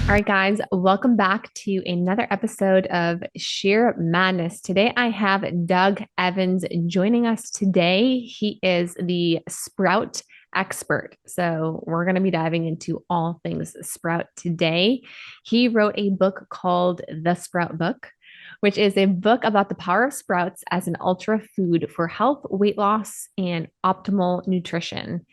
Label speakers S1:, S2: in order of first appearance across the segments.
S1: All right, guys, welcome back to another episode of Scheer Madness. Today, I have Doug Evans joining us today. He is the sprout expert. So, we're going to be diving into all things sprout today. He wrote a book called The Sprout Book, which is a book about the power of sprouts as an ultra food for health, weight loss, and optimal nutrition.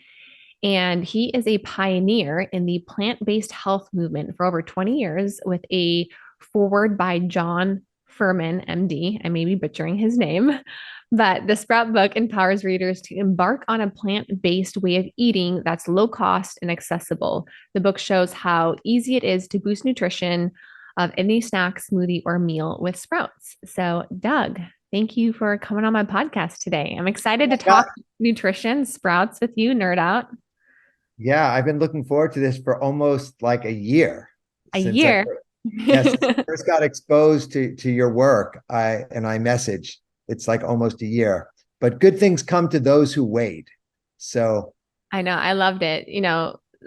S1: And he is a pioneer in the plant-based health movement for over 20 years with a foreword by Joel Fuhrman, MD. I may be butchering his name, but the Sprout book empowers readers to embark on a plant-based way of eating that's low cost and accessible. The book shows how easy it is to boost nutrition of any snack, smoothie, or meal with sprouts. So, Doug, thank you for coming on my podcast today. I'm excited to
S2: Yeah,
S1: talk nutrition, sprouts with you, nerd out.
S2: yeah, I've been looking forward to this for almost like a year
S1: A
S2: since I
S1: year.
S2: since I first got exposed to your work. I messaged. It's like almost a year. But good things come to those who wait. So
S1: I know. I loved it.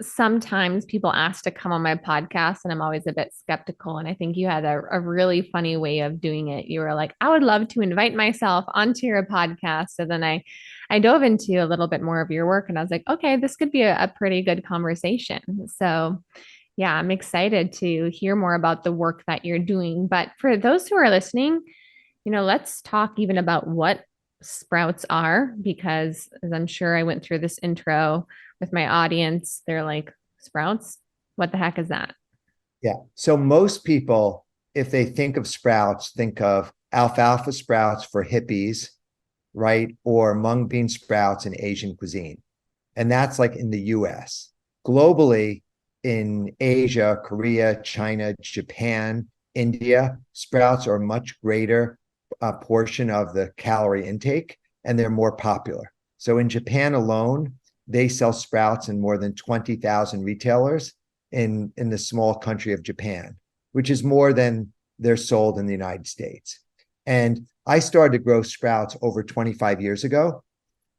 S1: Sometimes people ask to come on my podcast, and I'm always a bit skeptical. And I think you had a really funny way of doing it. You were like, I would love to invite myself onto your podcast. So then I dove into a little bit more of your work, and I was like, okay, this could be a pretty good conversation. So yeah, I'm excited to hear more about the work that you're doing. But for those who are listening, let's talk even about what sprouts are, because as I'm sure I went through this intro with my audience, they're like, sprouts? What the heck is that?
S2: yeah. So most people, if they think of sprouts, think of alfalfa sprouts for hippies, right? Or mung bean sprouts in Asian cuisine. And that's like in the US. Globally, in Asia, Korea, China, Japan, India, sprouts are a much greater portion of the calorie intake, and they're more popular. So in Japan alone, they sell sprouts in more than 20,000 retailers in the small country of Japan, which is more than they're sold in the United States. And I started to grow sprouts over 25 years ago,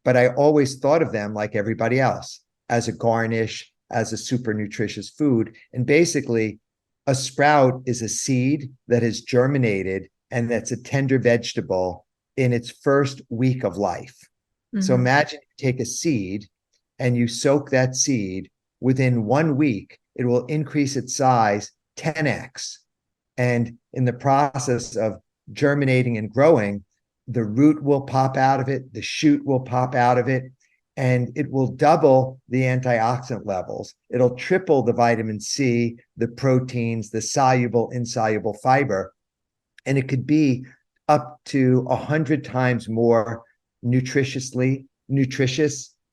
S2: but I always thought of them like everybody else, as a garnish, as a super nutritious food. And basically, a sprout is a seed that has germinated and that's a tender vegetable in its first week of life. So
S1: Mhm.
S2: imagine you take a seed and you soak that seed. Within 1 week, it will increase its size 10x. And in the process of germinating and growing, the root will pop out of it, the shoot will pop out of it, and it will double the antioxidant levels. It'll triple the vitamin C, the proteins, the soluble, insoluble fiber, and it could be up to 100 times more nutritious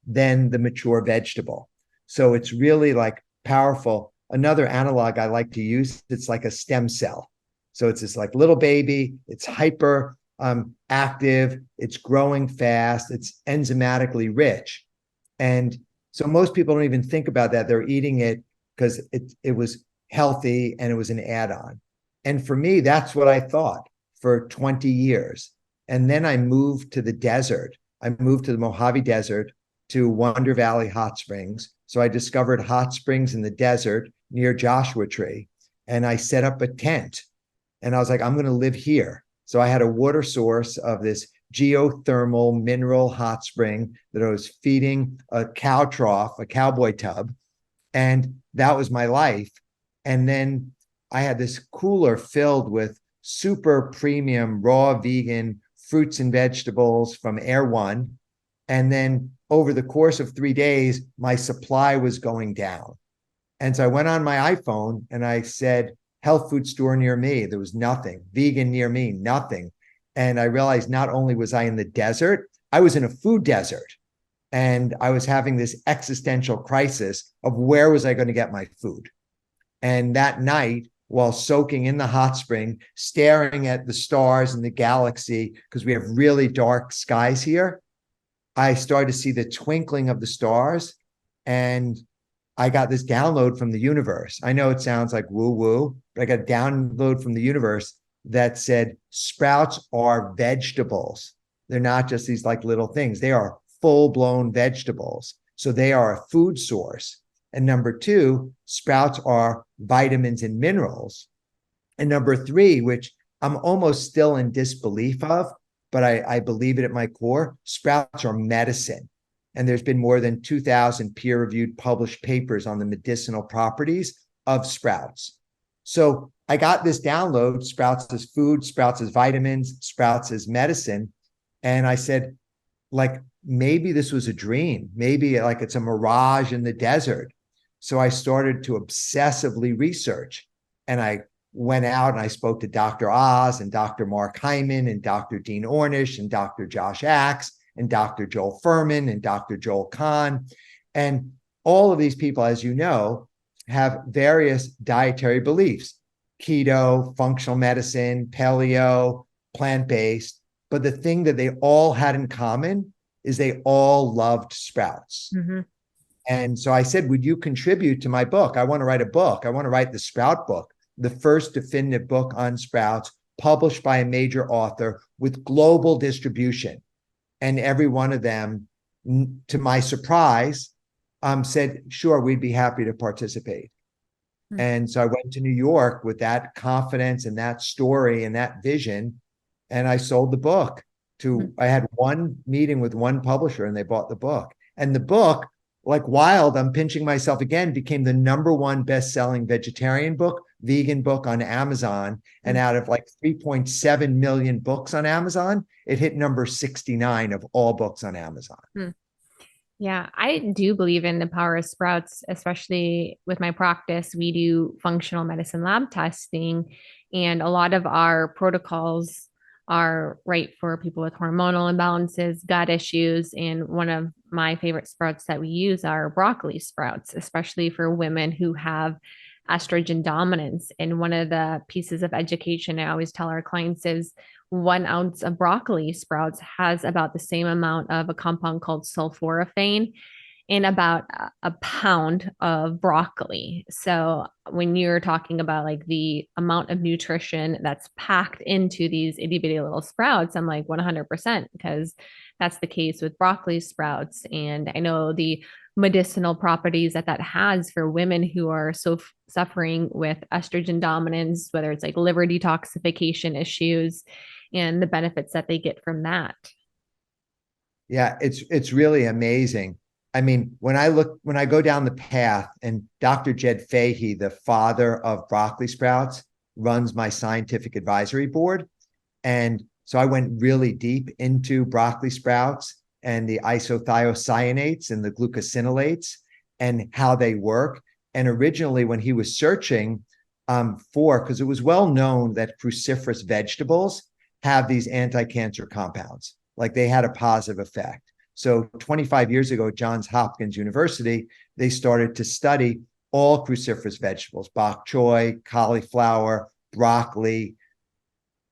S2: than the mature vegetable. So it's really like powerful. Another analog I like to use, it's like a stem cell. So it's this like little baby, it's hyper active, it's growing fast, it's enzymatically rich. And so most people don't even think about that. They're eating it because it was healthy and it was an add-on. And for me, that's what I thought for 20 years. And then I moved to the desert. I moved to the Mojave Desert to Wonder Valley Hot Springs. So I discovered hot springs in the desert near Joshua Tree. And I set up a tent and I was like, I'm going to live here. So I had a water source of this geothermal mineral hot spring that I was feeding a cow trough, a cowboy tub. And that was my life. And then I had this cooler filled with super premium raw vegan fruits and vegetables from Air One. And then over the course of 3 days, my supply was going down. And so I went on my iPhone and I said, health food store near me. There was nothing. Vegan near me, nothing. And I realized not only was I in the desert, I was in a food desert. And I was having this existential crisis of where was I going to get my food? And that night, while soaking in the hot spring, staring at the stars and the galaxy, because we have really dark skies here, I started to see the twinkling of the stars. And I got this download from the universe. I know it sounds like woo woo, but I got a download from the universe that said sprouts are vegetables. They're not just these like little things. They are full blown vegetables. So they are a food source. And number two, sprouts are vitamins and minerals. And number three, which I'm almost still in disbelief of, but I believe it at my core, sprouts are medicine. And there's been more than 2,000 peer-reviewed published papers on the medicinal properties of sprouts. So I got this download, sprouts as food, sprouts as vitamins, sprouts as medicine. And I said, like, maybe this was a dream. Maybe like it's a mirage in the desert. So I started to obsessively research. And I went out and I spoke to Dr. Oz and Dr. Mark Hyman and Dr. Dean Ornish and Dr. Josh Axe and Dr. Joel Fuhrman and Dr. Joel Kahn. And all of these people, as you know, have various dietary beliefs: keto, functional medicine, paleo, plant-based. But the thing that they all had in common is they all loved sprouts. Mm-hmm. And so I said, would you contribute to my book? I want to write a book. I want to write the Sprout book, the first definitive book on sprouts, published by a major author with global distribution. And every one of them, to my surprise, said, sure, we'd be happy to participate. Mm-hmm. And so I went to New York with that confidence and that story and that vision. And I sold the book I had one meeting with one publisher and they bought the book. And the book, like wild, I'm pinching myself again, became the #1 best-selling vegetarian book, vegan book on Amazon. And out of like 3.7 million books on Amazon, it hit number 69 of all books on Amazon.
S1: Yeah, I do believe in the power of sprouts, especially with my practice. We do functional medicine lab testing, and a lot of our protocols are right for people with hormonal imbalances, gut issues. And one of my favorite sprouts that we use are broccoli sprouts, especially for women who have estrogen dominance. And one of the pieces of education I always tell our clients is 1 ounce of broccoli sprouts has about the same amount of a compound called sulforaphane in about a pound of broccoli. So when you're talking about like the amount of nutrition that's packed into these itty bitty little sprouts, I'm like 100%, because that's the case with broccoli sprouts. And I know the medicinal properties that has for women who are suffering with estrogen dominance, whether it's like liver detoxification issues, and the benefits that they get from that.
S2: Yeah, it's really amazing. I mean, when I go down the path, and Dr. Jed Fahey, the father of broccoli sprouts, runs my scientific advisory board. And so I went really deep into broccoli sprouts and the isothiocyanates and the glucosinolates and how they work. And originally, when he was searching because it was well known that cruciferous vegetables have these anti-cancer compounds, like they had a positive effect. So 25 years ago at Johns Hopkins University, they started to study all cruciferous vegetables: bok choy, cauliflower, broccoli,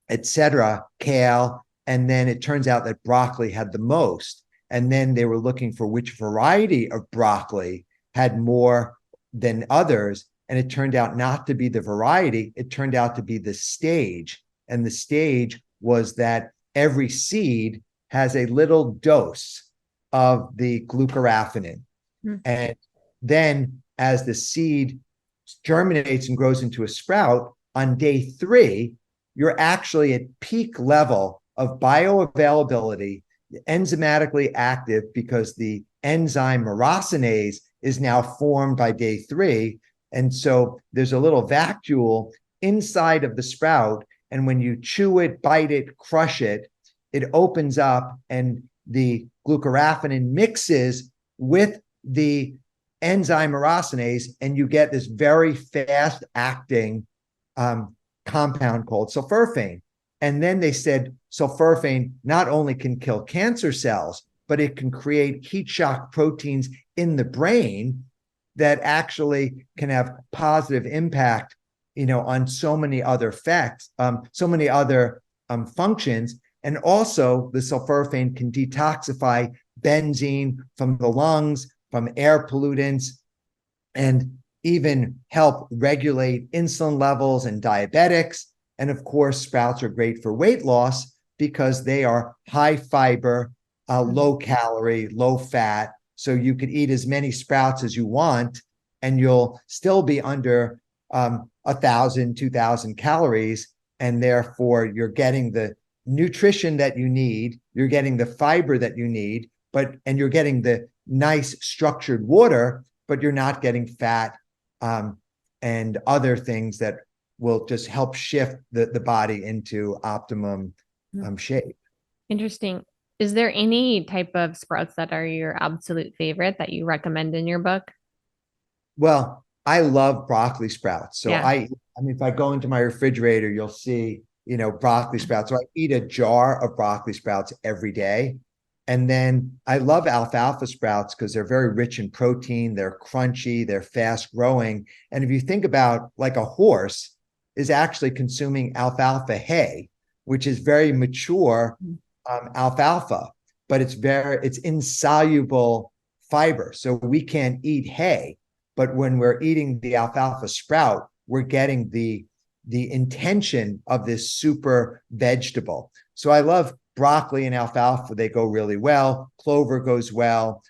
S2: etc., kale. And then it turns out that broccoli had the most. And then they were looking for which variety of broccoli had more than others. And it turned out not to be the variety. It turned out to be the stage. And the stage was that every seed has a little dose of the glucoraphanin. And then as the seed germinates and grows into a sprout, on day 3, you're actually at peak level of bioavailability, enzymatically active, because the enzyme myrosinase is now formed by day 3. And so there's a little vacuole inside of the sprout. And when you chew it, bite it, crush it, it opens up and the glucoraphanin mixes with the enzyme myrosinase, and you get this very fast acting compound called sulforaphane. And then they said sulforaphane not only can kill cancer cells, but it can create heat shock proteins in the brain that actually can have positive impact, on so many other effects, so many other functions. And also the sulforaphane can detoxify benzene from the lungs, from air pollutants, and even help regulate insulin levels in diabetics. And of course, sprouts are great for weight loss because they are high fiber, low calorie, low fat. So you could eat as many sprouts as you want and you'll still be under 1,000, 2,000 calories. And therefore you're getting the nutrition that you need, you're getting the fiber that you need, and you're getting the nice structured water, but you're not getting fat and other things that will just help shift the body into optimum shape.
S1: Interesting. Is there any type of sprouts that are your absolute favorite that you recommend in your book?
S2: Well, I love broccoli sprouts. So
S1: Yeah.
S2: I mean, if I go into my refrigerator, you'll see, broccoli sprouts. So I eat a jar of broccoli sprouts every day. And then I love alfalfa sprouts because they're very rich in protein. They're crunchy, they're fast growing. And if you think about like a horse is actually consuming alfalfa hay, which is very mature alfalfa, but it's insoluble fiber. So we can't eat hay. But when we're eating the alfalfa sprout, we're getting the intention of this super vegetable. So I love broccoli and alfalfa. They go really well. Clover goes well.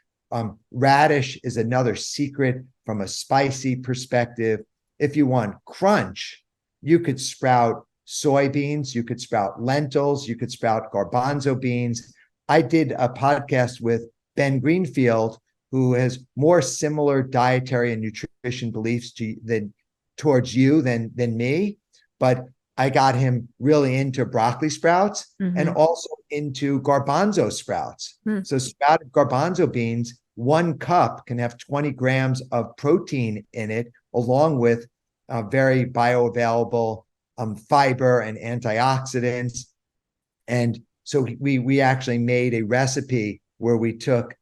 S2: Radish is another secret from a spicy perspective. If you want crunch, you could sprout soybeans, you could sprout lentils, you could sprout garbanzo beans. I did a podcast with Ben Greenfield, who has more similar dietary and nutrition beliefs towards you than me. But I got him really into broccoli sprouts and also into garbanzo sprouts. So sprouted garbanzo beans, 1 cup can have 20 grams of protein in it, along with very bioavailable fiber and antioxidants. And so we actually made a recipe where we took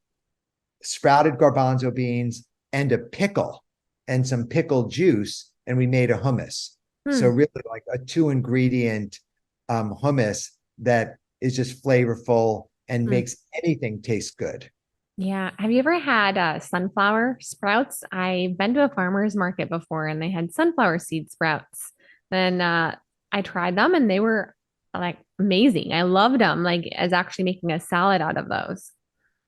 S2: sprouted garbanzo beans and a pickle and some pickle juice, and we made a hummus. So really like a 2-ingredient hummus that is just flavorful and makes anything taste good.
S1: Yeah. Have you ever had sunflower sprouts? I've been to a farmer's market before and they had sunflower seed sprouts. Then I tried them and they were like amazing. I loved them, like as actually making a salad out of those.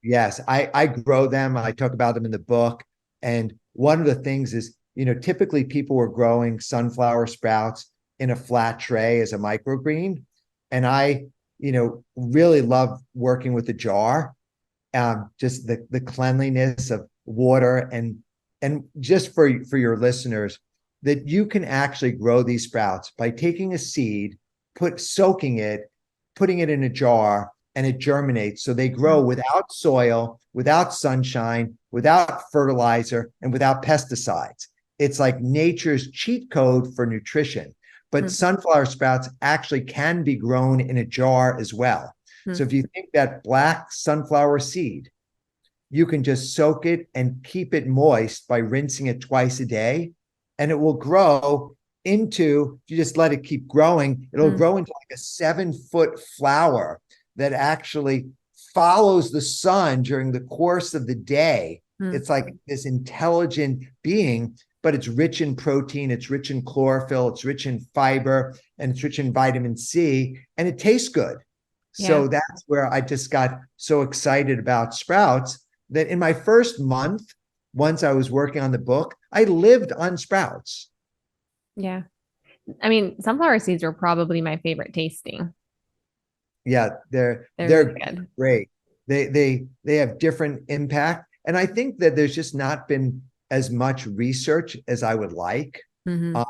S2: Yes, I grow them. I talk about them in the book. And one of the things is, typically people were growing sunflower sprouts in a flat tray as a microgreen. And I, really love working with the jar, just the cleanliness of water and just for your listeners, that you can actually grow these sprouts by taking a seed, soaking it, putting it in a jar, and it germinates. So they grow without soil, without sunshine, without fertilizer, and without pesticides. It's like nature's cheat code for nutrition. But sunflower sprouts actually can be grown in a jar as well. So if you think that black sunflower seed, you can just soak it and keep it moist by rinsing it twice a day, and it will grow into, if you just let it keep growing, it'll grow into like a 7-foot flower that actually follows the sun during the course of the day. It's like this intelligent being, but it's rich in protein, it's rich in chlorophyll, it's rich in fiber, and it's rich in vitamin C, and it tastes good. Yeah. So that's where I just got so excited about sprouts that in my first month, once I was working on the book, I lived on sprouts.
S1: Yeah. I mean, sunflower seeds are probably my favorite tasting.
S2: Yeah, they're really good. Great. They have different impact. And I think that there's just not been as much research as I would like on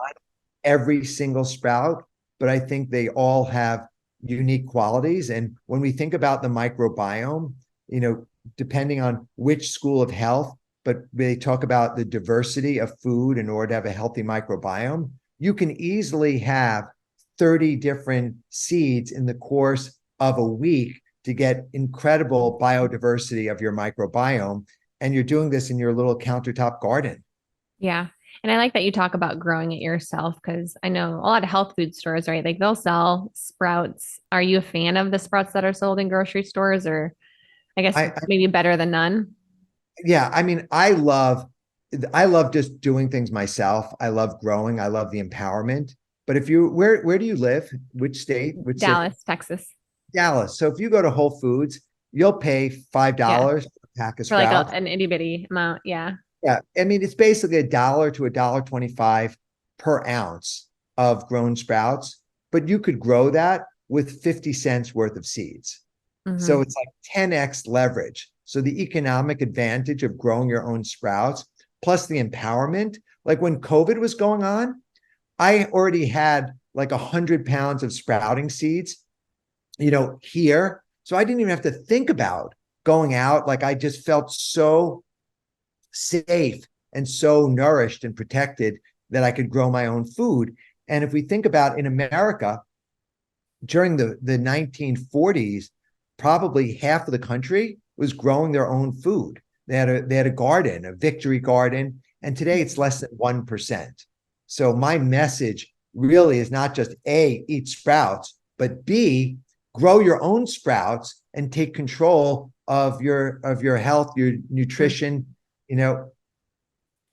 S2: every single sprout, but I think they all have unique qualities. And when we think about the microbiome, depending on which school of health, but they talk about the diversity of food in order to have a healthy microbiome, you can easily have 30 different seeds in the course of a week to get incredible biodiversity of your microbiome. And you're doing this in your little countertop garden.
S1: Yeah. And I like that you talk about growing it yourself, because I know a lot of health food stores, right? Like they'll sell sprouts. Are you a fan of the sprouts that are sold in grocery stores, or I guess maybe better than none?
S2: Yeah. I mean, I love just doing things myself. I love growing. I love the empowerment. But if you, where do you live? Which state? Which
S1: Dallas,
S2: city?
S1: Texas.
S2: Dallas. So if you go to Whole Foods, you'll pay $5 for a pack of sprouts.
S1: For like an itty bitty amount. Yeah.
S2: Yeah, I mean, it's basically $1 to $1.25 per ounce of grown sprouts, but you could grow that with 50 cents worth of seeds. So
S1: Hmm.
S2: it's like 10x leverage. So the economic advantage of growing your own sprouts, plus the empowerment. Like when COVID was going on, I already had like 100 pounds of sprouting seeds, here. So I didn't even have to think about going out. Like I just felt so safe and so nourished and protected that I could grow my own food. And if we think about in America, during the 1940s, probably half of the country was growing their own food. They had a garden, a victory garden, and today it's less than 1%. So my message really is not just A, eat sprouts, but B, grow your own sprouts and take control of your health, your nutrition, you know.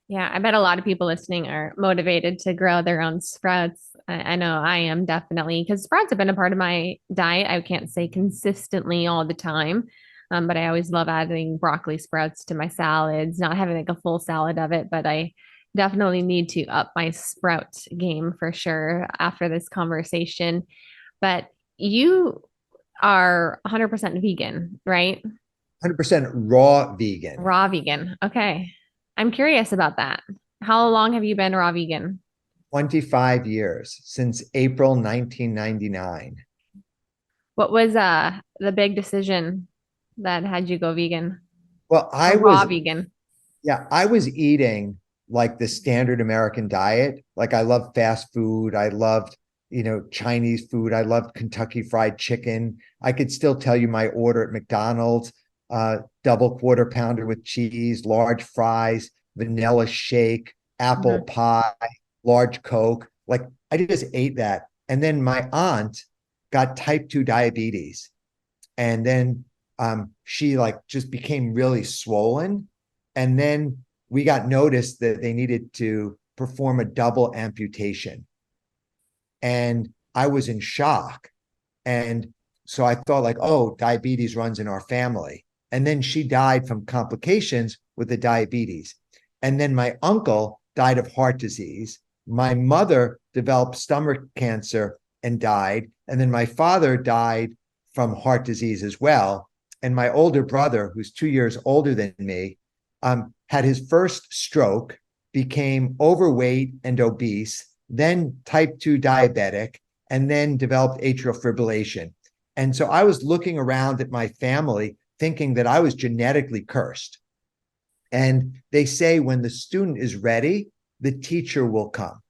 S1: Yeah, I bet a lot of people listening are motivated to grow their own sprouts. I know I am definitely because sprouts have been a part of my diet. I can't say consistently all the time, but I always love adding broccoli sprouts to my salads, not having like a full salad of it, but I definitely need to up my sprout game for sure after this conversation. But you are 100% vegan, right?
S2: 100% raw vegan.
S1: Raw vegan. Okay. I'm curious about that. How long have you been raw vegan?
S2: 25 years since April 1999.
S1: What was the big decision that had you go vegan
S2: Well,
S1: or raw vegan?
S2: yeah, I was eating like the standard American diet. Like I love fast food. I loved, Chinese food. I loved Kentucky Fried Chicken. I could still tell you my order at McDonald's, double quarter pounder with cheese, large fries, vanilla shake, apple
S1: Mhm.
S2: pie, large Coke. Like I just ate that. And then my aunt got type 2 diabetes. And then she like just became really swollen. And then we got noticed that they needed to perform a double amputation. And I was in shock. And so I thought, like, oh, diabetes runs in our family. And then she died from complications with the diabetes. And then my uncle died of heart disease. My mother developed stomach cancer and died. And then my father died from heart disease as well. And my older brother, who's 2 years older than me, had his first stroke, became overweight and obese, then type 2 diabetic, and then developed atrial fibrillation. And so I was looking around at my family thinking that I was genetically cursed. And they say when the student is ready, the teacher will come.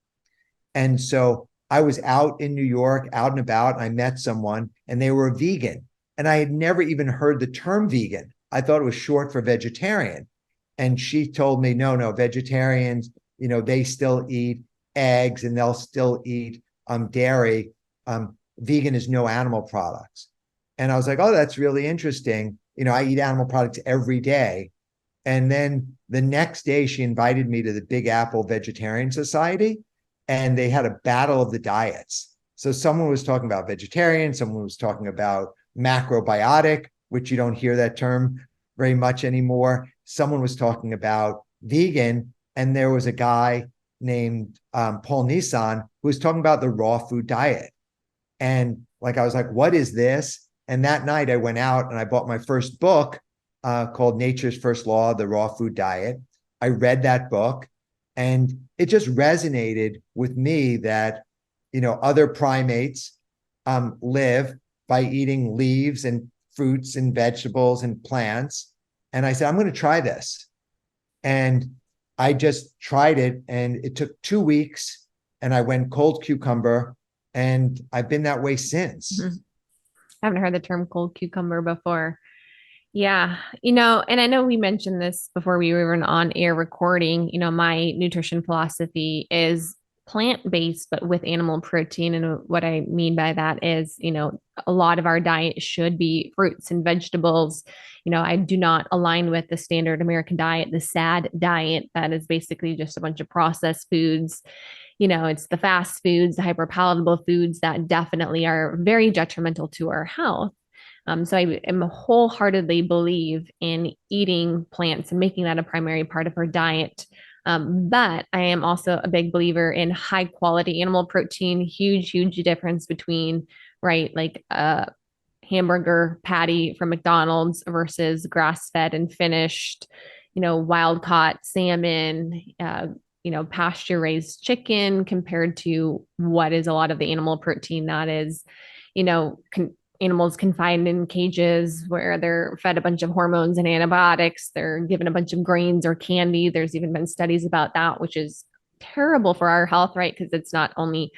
S2: And so I was out in New York, out and about, and I met someone, and they were a vegan. And I had never even heard the term vegan. I thought it was short for vegetarian. And she told me, no, no, vegetarians, they still eat eggs and they'll still eat dairy. Vegan is no animal products. And I was like, oh, that's really interesting. I eat animal products every day. And then the next day, she invited me to the Big Apple Vegetarian Society, and they had a battle of the diets. So someone was talking about vegetarian, someone was talking about macrobiotic, which you don't hear that term very much anymore. Someone was talking about vegan, and there was a guy named Paul Nissan who was talking about the raw food diet. And like, I was like, what is this? And that night I went out and I bought my first book called Nature's First Law, The Raw Food Diet. I read that book and it just resonated with me that, other primates live by eating leaves and fruits and vegetables and plants. And I said, I'm going to try this. And I just tried it and it took 2 weeks and I went cold cucumber and I've been that way since.
S1: Mhm. I haven't heard the term cold cucumber before. Yeah, and I know we mentioned this before we were even on air recording. My nutrition philosophy is plant-based, but with animal protein. And what I mean by that is, a lot of our diet should be fruits and vegetables. I do not align with the standard American diet, the SAD diet, that is basically just a bunch of processed foods. It's the fast foods, the hyper palatable foods that definitely are very detrimental to our health. So I am wholeheartedly believe in eating plants and making that a primary part of our diet. But I am also a big believer in high quality animal protein, huge difference between, right, like a hamburger patty from McDonald's versus grass fed and finished, wild caught salmon, pasture raised chicken compared to what is a lot of the animal protein that is, you know, animals confined in cages where they're fed a bunch of hormones and antibiotics. They're given a bunch of grains or candy. There's even been studies about that, which is terrible for our health, right? Because it's not only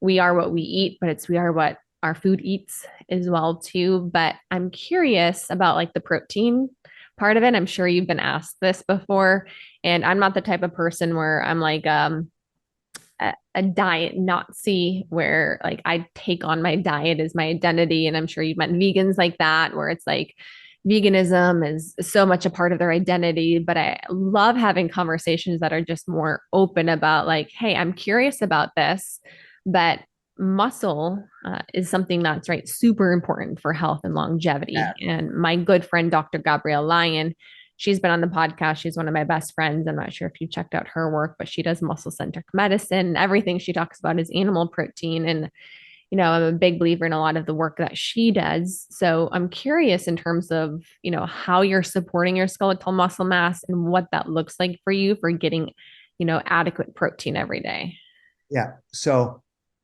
S1: we are what we eat, but it's we are what our food eats as well too. But I'm curious about like the protein part of it. I'm sure you've been asked this before, and I'm not the type of person where I'm like a diet Nazi where like I take on my diet as my identity. And I'm sure you've met vegans like that, where it's like veganism is so much a part of their identity. But I love having conversations that are just more open about like, hey, I'm curious about this, but muscle is something that's right super important for health and longevity. And my good friend, Dr. Gabrielle Lyon, she's been on the podcast. She's one of my best friends. I'm not sure if you checked out her work, but she does muscle centric medicine. Everything she talks about is animal protein. And, I'm a big believer in a lot of the work that she does. So I'm curious in terms of, how you're supporting your skeletal muscle mass and what that looks like for you for getting, adequate protein every day.
S2: Yeah. So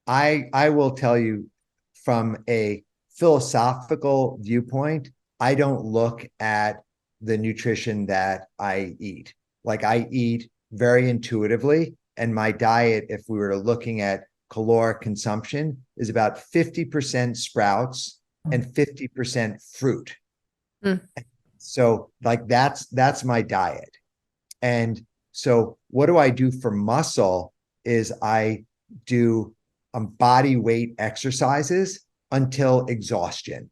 S2: I will tell you from a philosophical viewpoint, I don't look at the nutrition that I eat. Like I eat very intuitively, and my diet, if we were looking at caloric consumption, is about 50% sprouts and 50% fruit.
S1: Mm.
S2: So like that's my diet. And so what do I do for muscle is I do body weight exercises until exhaustion.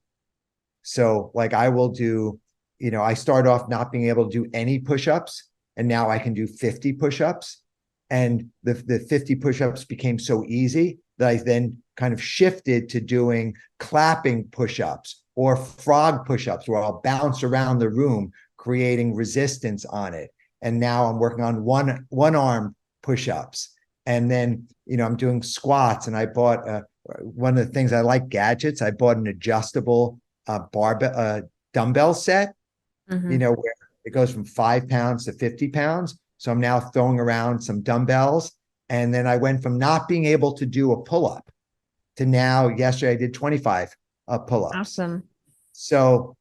S2: So like I will do, I start off not being able to do any push-ups, and now I can do 50 push-ups. And the 50 push-ups became so easy that I then kind of shifted to doing clapping push-ups or frog push-ups where I'll bounce around the room, creating resistance on it. And now I'm working on one arm push-ups. And then, I'm doing squats, and I bought one of the things I like gadgets. I bought an adjustable barbell dumbbell set, where it goes from 5 pounds to 50 pounds. So I'm now throwing around some dumbbells. And then I went from not being able to do a pull-up to now, yesterday I did 25 pull-ups.
S1: Awesome.
S2: So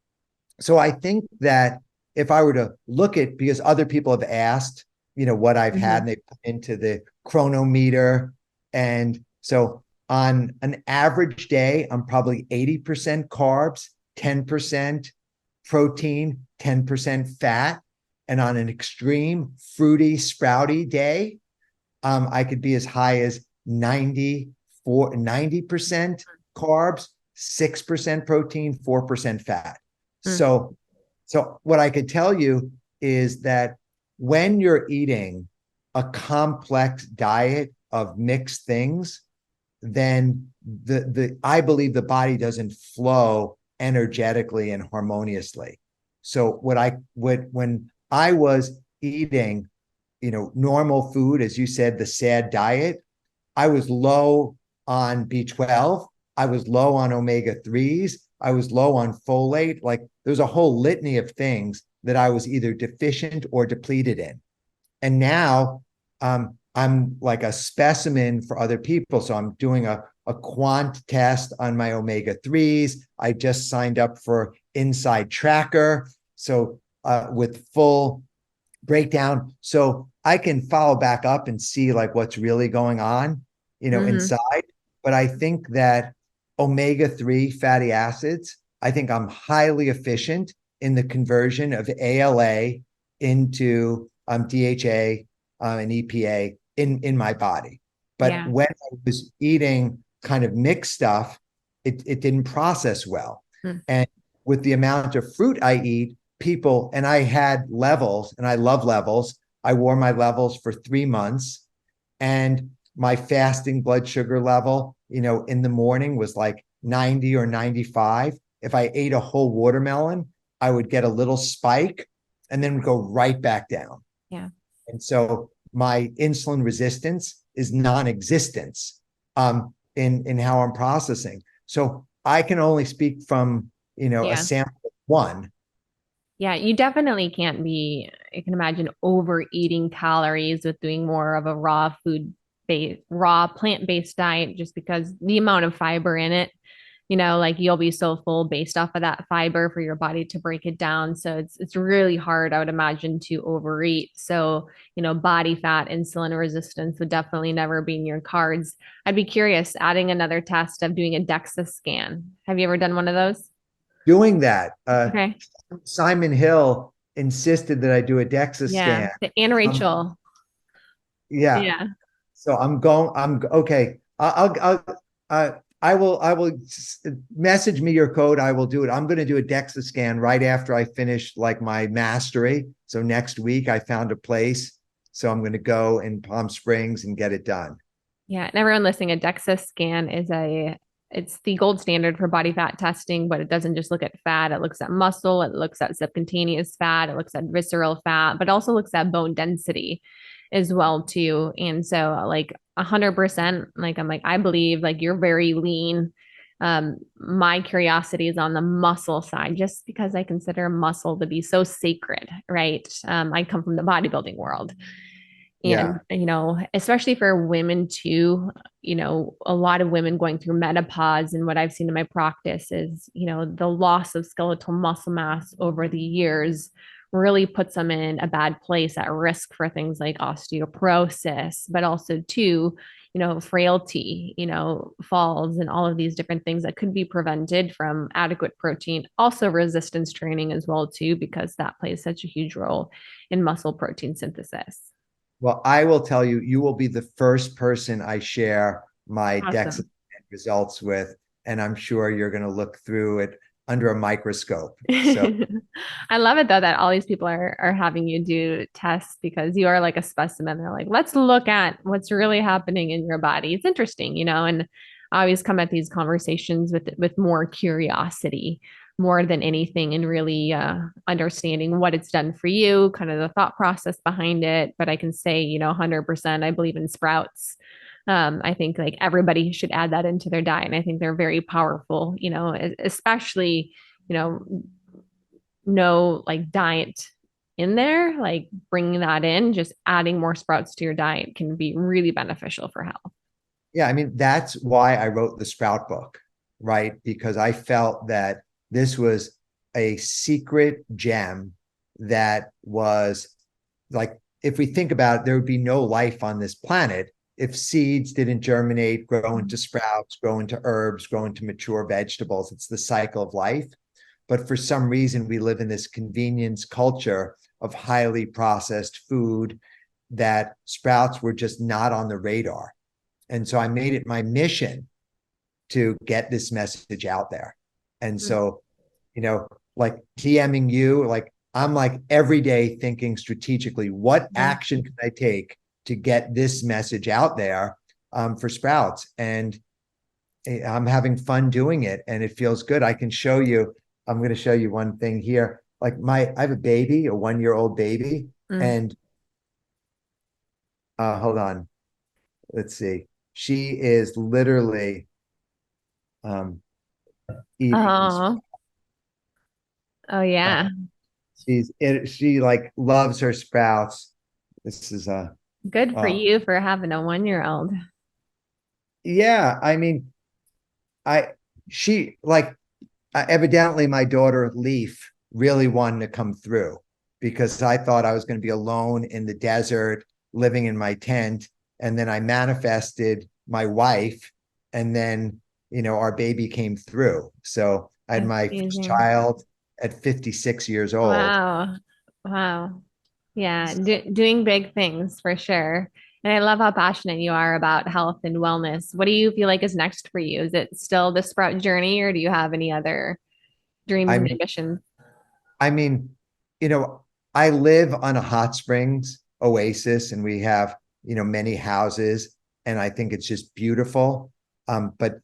S2: I think that if I were to look at, because other people have asked, what I've had, and they put into the chronometer. And so on an average day, I'm probably 80% carbs, 10% protein, 10% fat. And on an extreme fruity, sprouty day, I could be as high as 90% carbs, 6% protein, 4% fat. So what I could tell you is that when you're eating a complex diet of mixed things, then I believe the body doesn't flow energetically and harmoniously. So when I was eating, normal food, as you said, the SAD diet, I was low on B12, I was low on omega-3s, I was low on folate. Like there's a whole litany of things that I was either deficient or depleted in. And now I'm like a specimen for other people. So I'm doing a quant test on my omega-3s. I just signed up for Inside Tracker. So with full breakdown, so I can follow back up and see like what's really going on, inside. But I think that omega-3 fatty acids, I think I'm highly efficient in the conversion of ALA into DHA and EPA in my body. But when I was eating kind of mixed stuff, it didn't process well. And with the amount of fruit I eat, and I had levels, and I love levels. I wore my levels for 3 months, and my fasting blood sugar level, in the morning was like 90 or 95. if I ate a whole watermelon, I would get a little spike and then go right back down.
S1: Yeah.
S2: And so my insulin resistance is non-existence in how I'm processing. So I can only speak from, a
S1: Yeah.
S2: sample of one.
S1: Yeah, you definitely can't be, I can imagine overeating calories with doing more of a raw food based, raw plant-based diet just because the amount of fiber in it, like you'll be so full based off of that fiber for your body to break it down. So it's really hard, I would imagine, to overeat. So, body fat, insulin resistance would definitely never be in your cards. I'd be curious, adding another test of doing a DEXA scan. Have you ever done one of those?
S2: Doing that,
S1: Okay.
S2: Simon Hill insisted that I do a DEXA
S1: Yeah.
S2: scan.
S1: And
S2: Um,
S1: Rachel.
S2: yeah.
S1: Yeah.
S2: So I'm okay. I will message me your code. I will do it. I'm going to do a DEXA scan right after I finish like my mastery. So next week I found a place. So I'm going to go in Palm Springs and get it done.
S1: Yeah. And everyone listening, a DEXA scan it's the gold standard for body fat testing, but it doesn't just look at fat. It looks at muscle, it looks at subcutaneous fat, it looks at visceral fat, but also looks at bone density as well too. And so like 100%, like I'm like, I believe like you're very lean. My curiosity is on the muscle side, just because I consider muscle to be so sacred, right? I come from the bodybuilding world.
S2: Yeah.
S1: And, especially for women too, a lot of women going through menopause, and what I've seen in my practice is, the loss of skeletal muscle mass over the years really puts them in a bad place, at risk for things like osteoporosis, but also too, frailty, falls, and all of these different things that could be prevented from adequate protein. Also resistance training as well too, because that plays such a huge role in muscle protein synthesis.
S2: Well, I will tell you, you will be the first person I share my DEXA
S1: Awesome.
S2: results with, and I'm sure you're going to look through it under a microscope. So
S1: I love it though that all these people are having you do tests, because you are like a specimen. They're like, let's look at what's really happening in your body. It's interesting, and I always come at these conversations with more curiosity more than anything, and really understanding what it's done for you, kind of the thought process behind it. But I can say, 100%, I believe in sprouts. I think like everybody should add that into their diet. And I think they're very powerful, especially, you know, no like diet in there, like bringing that in, just adding more sprouts to your diet can be really beneficial for health.
S2: yeah, I mean, that's why I wrote the Sprout book, right? Because I felt that this was a secret gem that was like, if we think about it, there would be no life on this planet if seeds didn't germinate, grow into sprouts, grow into herbs, grow into mature vegetables. It's the cycle of life. But for some reason, we live in this convenience culture of highly processed food that sprouts were just not on the radar. And so I made it my mission to get this message out there. And so, like TMing you, like I'm like every day thinking strategically, what action can I take to get this message out there for sprouts? And I'm having fun doing it, and it feels good. I can show you. I'm going to show you one thing here. Like I have a baby, a 1-year-old baby,
S1: Mm.
S2: and hold on, let's see. She is literally eating these.
S1: Oh, oh
S2: Uh,
S1: yeah.
S2: she like loves her sprouts. This is
S1: Good for
S2: uh,
S1: you for having a 1-year-old.
S2: yeah. I mean, I she like evidently my daughter Leaf really wanted to come through because I thought I was going to be alone in the desert, living in my tent, and then I manifested my wife, and then our baby came through. So I had
S1: That's
S2: my first
S1: amazing.
S2: child at 56 years old.
S1: Wow. Wow. Yeah, doing big things for sure. And I love how passionate you are about health and wellness. What do you feel like is next for you? Is it still the sprout journey, or do you have any other dreams
S2: I
S1: and
S2: mean,
S1: ambitions?
S2: I mean, you know, I live on a hot springs oasis, and we have many houses, and I think it's just beautiful. But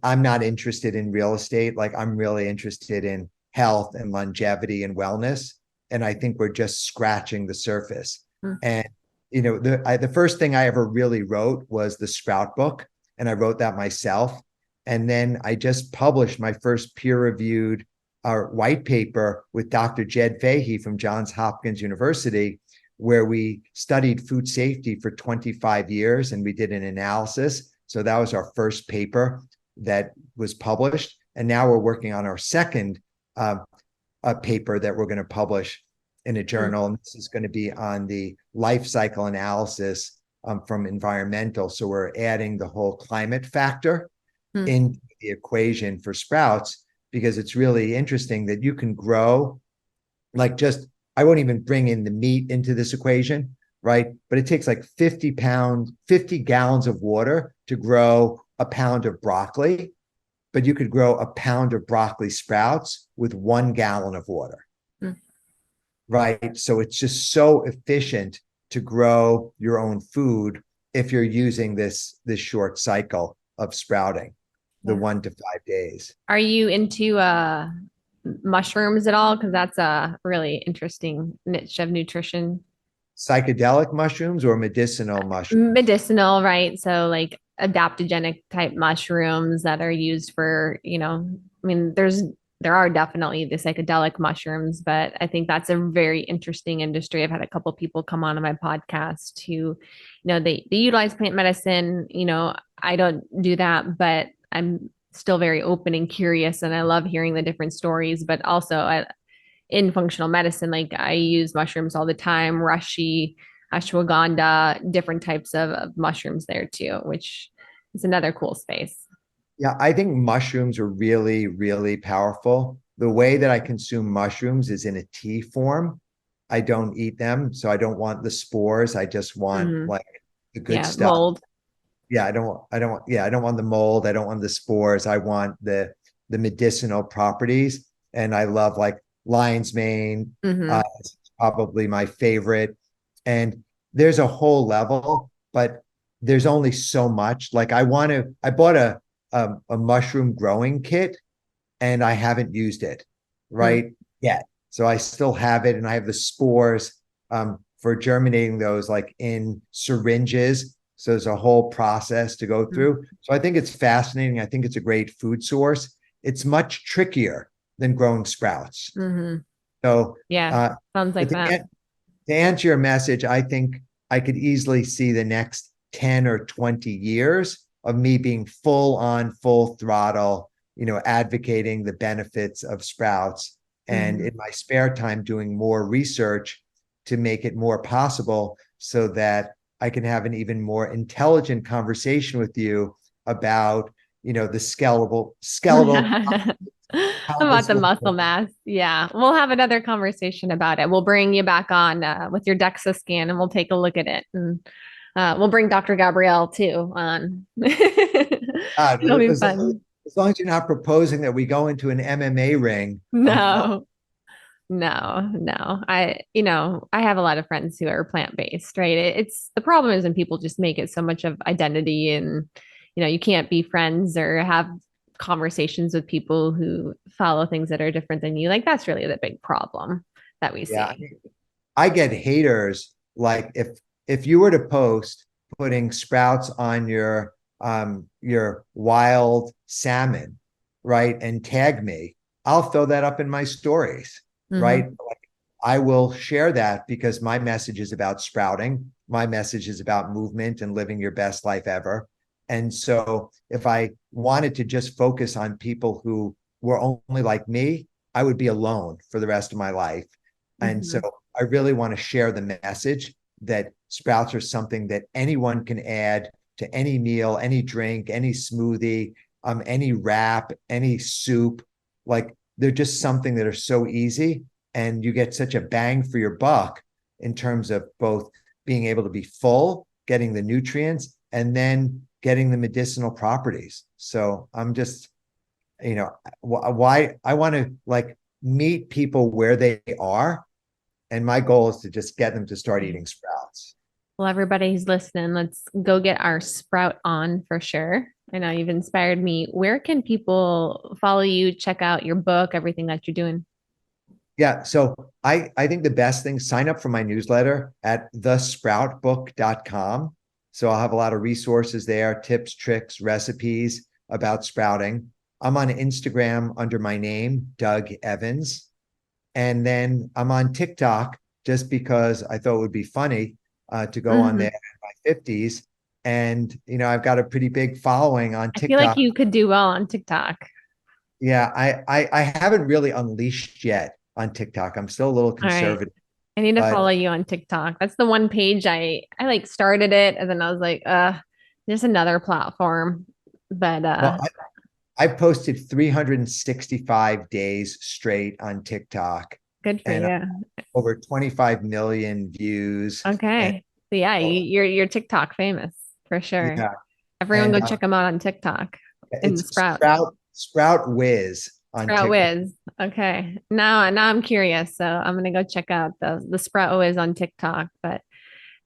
S2: I'm not interested in real estate. Like I'm really interested in health and longevity and wellness. And I think we're just scratching the surface.
S1: Mm.
S2: And, the first thing I ever really wrote was the Sprout book. And I wrote that myself. And then I just published my first peer-reviewed white paper with Dr. Jed Fahey from Johns Hopkins University, where we studied food safety for 25 years and we did an analysis. So that was our first paper that was published. And now we're working on our second paper that we're going to publish in a journal. And this is going to be on the life cycle analysis from environmental. So we're adding the whole climate factor into the equation for sprouts, because it's really interesting that you can grow I won't even bring in the meat into this equation, right? But it takes like 50 gallons of water to grow a pound of broccoli, but you could grow a pound of broccoli sprouts with 1 gallon of water, right? So it's just so efficient to grow your own food if you're using this short cycle of sprouting, the 1 to 5 days.
S1: Are you into mushrooms at all? Because that's a really interesting niche of nutrition.
S2: Psychedelic mushrooms or medicinal mushrooms?
S1: Medicinal, right? So like adaptogenic type mushrooms that are used for, I mean, there are definitely the psychedelic mushrooms, but I think that's a very interesting industry. I've had a couple people come on my podcast who, they utilize plant medicine. I don't do that, but I'm still very open and curious, and I love hearing the different stories. But also, in functional medicine, like I use mushrooms all the time, reishi, ashwagandha, different types of mushrooms there too, which is another cool space.
S2: Yeah, I think mushrooms are really, really powerful. The way that I consume mushrooms is in a tea form. I don't eat them, so I don't want the spores. I just want like the good stuff.
S1: Mold.
S2: Yeah, I don't want the mold. I don't want the spores. I want the medicinal properties. And I love like lion's mane, it's probably my favorite. And there's a whole level, but there's only so much. Like I bought a mushroom growing kit and I haven't used it right yet. So I still have it, and I have the spores for germinating those like in syringes. So there's a whole process to go through. So I think it's fascinating. I think it's a great food source. It's much trickier than growing sprouts. So
S1: yeah, sounds like that.
S2: To answer your message, I think I could easily see the next 10 or 20 years of me being full throttle, advocating the benefits of sprouts, and in my spare time doing more research to make it more possible so that I can have an even more intelligent conversation with you about, the skeletal
S1: about the muscle mass. Yeah. We'll have another conversation about it. We'll bring you back on with your DEXA scan and we'll take a look at it. And we'll bring Dr. Gabrielle too on. It'll be fun.
S2: As long as you're not proposing that we go into an MMA ring.
S1: No. I have a lot of friends who are plant-based, right? It's the problem is when people just make it so much of identity, and you can't be friends or have conversations with people who follow things that are different than you. Like that's really the big problem that we see.
S2: Yeah, I get haters. Like if you were to post putting sprouts on your wild salmon, right, and tag me, I'll throw that up in my stories. Right. Like, I will share that because my message is about sprouting. My message is about movement and living your best life ever. And so if I wanted to just focus on people who were only like me, I would be alone for the rest of my life. And so I really want to share the message that sprouts are something that anyone can add to any meal, any drink, any smoothie, any wrap, any soup. Like they're just something that are so easy, and you get such a bang for your buck in terms of both being able to be full, getting the nutrients, and then getting the medicinal properties. So I'm just, why I want to like meet people where they are. And my goal is to just get them to start eating sprouts.
S1: Well, everybody who's listening, let's go get our sprout on for sure. I know you've inspired me. Where can people follow you, check out your book, everything that you're doing?
S2: Yeah. So I think the best thing, sign up for my newsletter at thesproutbook.com. So I'll have a lot of resources there, tips, tricks, recipes about sprouting. I'm on Instagram under my name, Doug Evans. And then I'm on TikTok just because I thought it would be funny to go on there
S1: Mhm.
S2: in my 50s. And, I've got a pretty big following on
S1: I feel like
S2: TikTok.
S1: you could do well on TikTok.
S2: Yeah, I haven't really unleashed yet on TikTok. I'm still a little
S1: All right.
S2: conservative,
S1: I need to
S2: but
S1: follow you on TikTok. That's the one page I like started it and then I was like, there's another platform. But
S2: well, I've posted 365 days straight on TikTok
S1: good for
S2: and
S1: you.
S2: over 25 million views. And
S1: Okay. So yeah, you're TikTok famous for sure.
S2: yeah,
S1: Everyone
S2: and
S1: go check them out on TikTok in the
S2: it's
S1: Sprout.
S2: Sprout Whiz on
S1: Sprout
S2: TikTok.
S1: Whiz. Okay. Now I'm curious. So I'm gonna go check out the Sprout Whiz on TikTok. But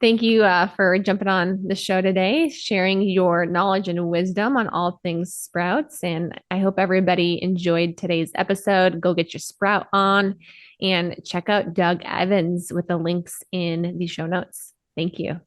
S1: thank you for jumping on the show today, sharing your knowledge and wisdom on all things sprouts. And I hope everybody enjoyed today's episode. Go get your sprout on and check out Doug Evans with the links in the show notes. Thank you.